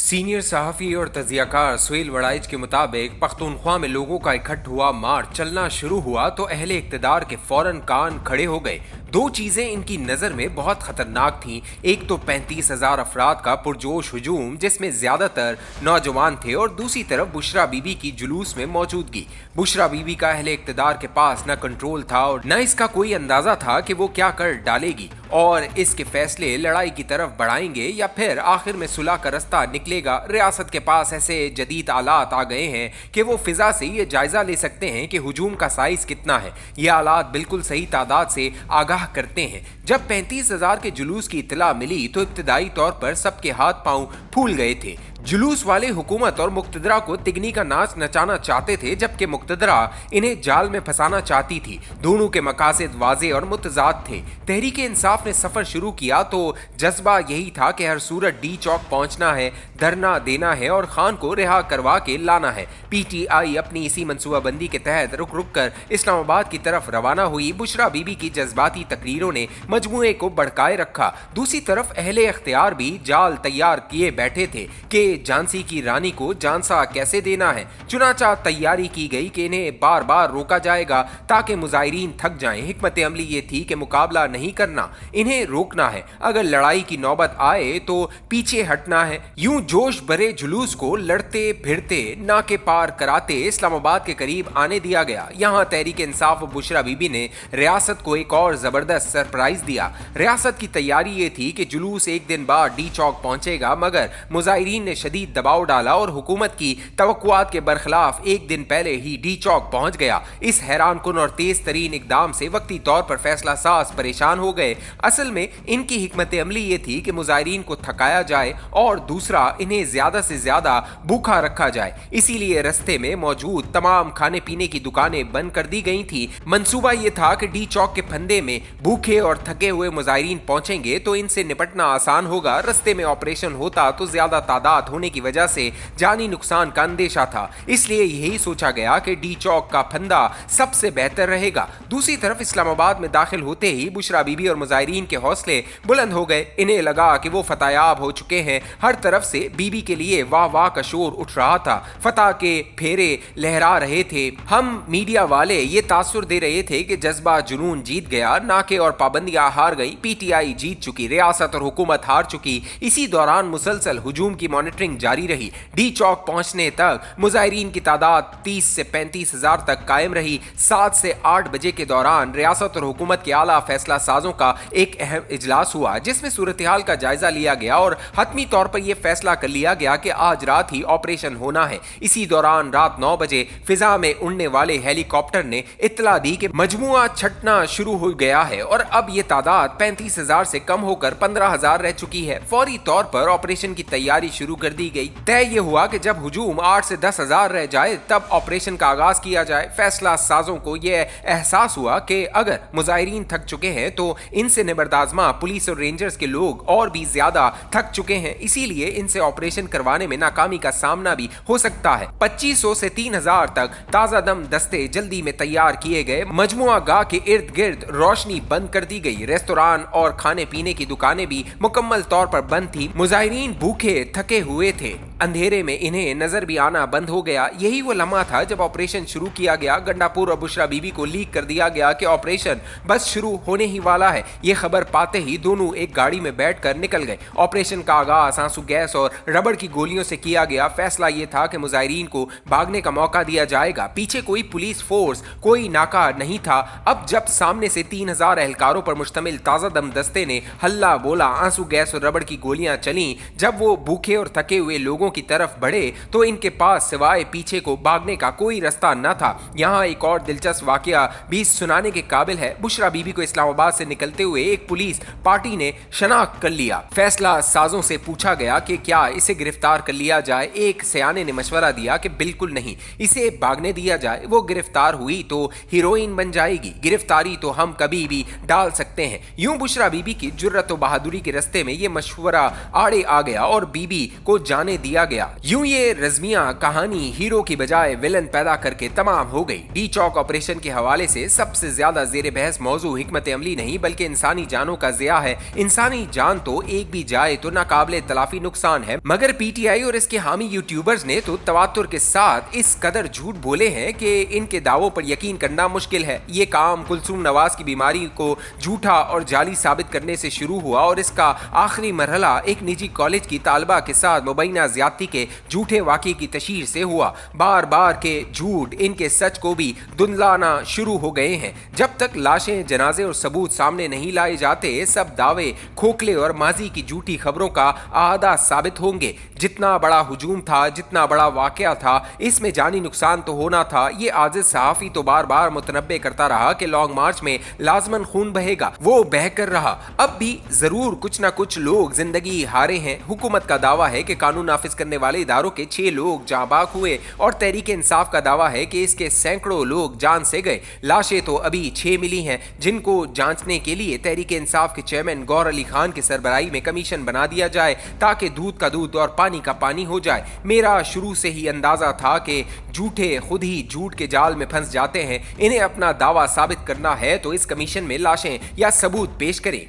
Senior सहाफ़ी और तजियाकार सुहेल वड़ाइच के मुताबिक पख्तूनख्वा में लोगों का इकट्ठ हुआ मार्च चलना शुरू हुआ तो अहले इक़्तिदार के फौरन कान खड़े हो गए। दो चीज़ें इनकी नज़र में बहुत ख़तरनाक थीं। एक तो 35,000 अफराद का पुरजोश हुजूम जिसमें ज़्यादातर नौजवान थे, और दूसरी तरफ बुशरा बीबी की जुलूस में मौजूदगी। बुशरा बीबी का अहले इक़्तिदार के पास न कंट्रोल था और न इसका कोई अंदाज़ा था कि वो क्या कर डालेगी और इसके फैसले लड़ाई की तरफ बढ़ाएंगे या फिर आखिर में सुलह का रास्ता निकलेगा। रियासत के पास ऐसे जदीद आलात आ गए हैं कि वो फिजा से ये जायजा ले सकते हैं कि हुजूम का साइज कितना है। ये आलात बिल्कुल सही तादाद से आगाह करते हैं। जब 35,000 के जुलूस की इत्तला मिली तो इब्तदाई तौर पर सबके हाथ पांव फूल गए थे। जुलूस वाले हुकूमत और मुक्तदरा को तिगनी का नाच नचाना चाहते थे, जबकि मुक्तदरा इन्हें जाल में फंसाना चाहती थी। दोनों के मकासद वाज़े और मुतज़ाद थे। तहरीक इंसाफ ने सफ़र शुरू किया तो जज्बा यही था कि हर सूरत डी चौक पहुंचना है, धरना देना है और खान को रिहा करवा के लाना है। PTI अपनी इसी मनसूबाबंदी के तहत रुक रुक कर इस्लामाबाद की तरफ रवाना हुई। बुशरा बीबी की जज्बाती तकरीरों ने मजमूए को भड़काए रखा। दूसरी तरफ अहले इख्तियार भी जाल तैयार किए बैठे थे कि झांसी की रानी को झांसा कैसे देना है। चुनाचा तैयारी की गई कि इन्हें बार बार रोका जाएगा ताकि मुजाहिरीन थक जाएं। हिकमत अमली ये थी कि मुकाबला नहीं करना, इन्हें रोकना है। अगर लड़ाई की नौबत आए तो पीछे हटना है। यूं जोश भरे जुलूस को लड़ते भिड़ते नाके पार कराते इस्लामाबाद के करीब आने दिया गया। यहाँ तहरीक इंसाफ और बुशरा बीबी ने रियासत को एक और जबरदस्त सरप्राइज दिया। रियासत की तैयारी ये थी कि जुलूस एक दिन बाद डी चौक पहुंचेगा, मगर मुजाहिरीन ने शदीद दबाव डाला और हुकूमत की तवक्कुआत के बरखिलाफ एक दिन पहले ही डी चौक पहुंच गया। इस हैरान कुन और तेज तरीन इकदाम से वक्ती तौर पर फैसला साज परेशान हो गए। असल में इनकी हिकमत अमली ये थी कि मुजाहिरीन को थकाया जाए और दूसरा इन्हें ज्यादा से ज्यादा भूखा रखा जाए। इसीलिए रस्ते में मौजूद तमाम खाने पीने की दुकानें बंद कर दी गई थी। मंसूबा ये था कि डी चौक के फंदे में भूखे और थके हुए मुजाहिरीन पहुंचेंगे तो इनसे निपटना आसान होगा। रस्ते में ऑपरेशन होता तो ज्यादा तादाद होने की वजह से जानी नुकसान का अंदेशा था, इसलिए यही सोचा गया कि डी चौक का फंदा सबसे बेहतर रहेगा। दूसरी तरफ इस्लामाबाद में दाखिल होते ही बुशरा बीबी और मुजाहिरीन के हौसले बुलंद हो गए। इन्हें लगा कि वो फतहयाब हो चुके हैं। हर तरफ से बीबी के लिए वाह वाह का शोर उठ रहा था। फतह के फेरे लहरा रहे थे। हम मीडिया वाले ये तासुर दे रहे थे कि जज्बा जुनून जीत गया, नाके और पाबंदियां हार गई, PTI जीत चुकी, रियासत और हुकूमत हार चुकी। इसी दौरान मुसलसल हुजूम की मॉनिटरिंग जारी रही। डी चौक पहुंचने तक मुजाहिरीन की तादाद 30 से 35,000 तक कायम रही। 7 से 8 बजे के दौरान रियासत और हुकूमत के आला फैसला साजों का एक अहम इजलास हुआ जिसमें सूरत हाल का जायजा लिया गया और हतमी तौर पर यह फैसला कर लिया गया कि आज रात ही ऑपरेशन होना है। इसी दौरान रात 9 बजे फिजा में उड़ने वाले हेलीकॉप्टर ने इत्तला दी कि मजमुआ छटना शुरू हो गया है और अब यह तादाद 35,000 से कम होकर 15,000 रह चुकी है। फौरी तौर पर ऑपरेशन की तैयारी शुरू कर दी गई। तय ये हुआ कि जब हुजूम 8 से 10,000 रह जाए तब ऑपरेशन का आगाज किया जाए। फैसला साजों को यह एहसास हुआ कि अगर मुजाहिरीन थक चुके हैं तो इनसे निबर्दाजमा पुलिस और रेंजर्स के लोग और भी ज्यादा थक चुके हैं, इसीलिए इनसे ऑपरेशन करवाने में नाकामी का सामना भी हो सकता है। 2500 से 3,000 तक ताजा दम दस्ते जल्दी में तैयार किए गए। मजमुआ गाह के इर्द गिर्द रोशनी बंद कर दी गई। रेस्तोरां और खाने पीने की दुकानें भी मुकम्मल तौर पर बंद थी। मुजाहिरीन भूखे थके हुए थे। अंधेरे में इन्हें नजर भी आना बंद हो गया। यही वो लम्हा था जब ऑपरेशन शुरू किया गया। गंडापुर और बुशरा बीबी को लीक कर दिया गया कि ऑपरेशन बस शुरू होने ही वाला है। ये खबर पाते ही दोनों एक गाड़ी में बैठकर निकल गए। ऑपरेशन का आगाज आंसू गैस और रबड़ की गोलियों से किया गया। फैसला ये था कि मुजाहिरीन को भागने का मौका दिया जाएगा। पीछे कोई पुलिस फोर्स, कोई नाका नहीं था। अब जब सामने से 3,000 एहलकारों पर मुश्तमिल ताजा दम दस्ते ने हल्ला बोला, आंसू गैस और रबड़ की गोलियां चली। जब वो भूखे और थके हुए लोगों की तरफ बढ़े तो इनके पास सिवाय पीछे को भागने का कोई रास्ता न था। यहाँ एक और दिलचस्प वाकया भी सुनाने के काबिल है। बुशरा बीबी को इस्लामाबाद से निकलते हुए एक पुलिस पार्टी ने शनाख्त कर लिया। फैसला साजों से पूछा गया कि क्या इसे गिरफ्तार कर लिया जाए। एक सयाने ने मशवरा दिया कि बिल्कुल नहीं, इसे भागने दिया जाए। वो गिरफ्तार हुई तो हीरोइन बन जाएगी। गिरफ्तारी तो हम कभी भी डाल सकते हैं। यूं बुशरा बीबी की जुर्रत और बहादुरी के रास्ते में ये मशवरा आड़े आ गया और बीबी को जाने दिया दिया गया। यूं ये रज़्मिया कहानी हीरो की बजाय विलन पैदा करके तमाम हो गई। डी चौक ऑपरेशन के हवाले से सबसे ज्यादा जेर बहस मौजू हिकमत अमली नहीं बल्कि इंसानी जानों का ज़िया है। इंसानी जान तो एक भी जाए तो नाकाबिले तलाफी नुकसान है, मगर पीटीआई और इसके हामी यूट्यूबर्स ने तो तवातुर के साथ इस कदर झूठ बोले हैं कि इनके दावों पर यकीन करना मुश्किल है। ये काम कुलसूम नवाज की बीमारी को झूठा और जाली साबित करने से शुरू हुआ और इसका आखिरी मरहला एक निजी कॉलेज की तालिबा के साथ मुबैना ज्यादती के झूठे वाक़े की तशहीर से हुआ। बार बार के झूठ इनके सच को भी धुंधलाना शुरू हो गए हैं। जब तक लाशें, जनाजे और सबूत सामने नहीं लाए जाते, सब दावे खोखले और माजी की झूठी खबरों का आधा साबित होंगे। जितना बड़ा हुजूम था, जितना बड़ा वाकया था, इसमें जानी नुकसान तो होना था। ये आजिज सहाफ़ी तो बार बार मुतनब्बे करता रहा कि लॉन्ग मार्च में लाजमन खून बहेगा, वो बह कर रहा। अब भी जरूर कुछ ना कुछ लोग जिंदगी हारे हैं। हुकूमत का दावा है कि कानून नाफिज करने वाले इदारों के 6 लोग जांबाक हुए और तहरीक इंसाफ का दावा है कि इसके सैकड़ों लोग जान से गए। लाशें तो अभी 6 मिली हैं, जिनको जांचने के लिए तहरीक इंसाफ के चेयरमैन गौहर अली खान की सरबराही में कमीशन बना दिया जाए ताकि दूध का दूध और पानी का पानी हो जाए। मेरा शुरू से ही अंदाजा था कि झूठे खुद ही झूठ के जाल में फंस जाते हैं। इन्हें अपना दावा साबित करना है तो इस कमीशन में लाशें या सबूत पेश करें।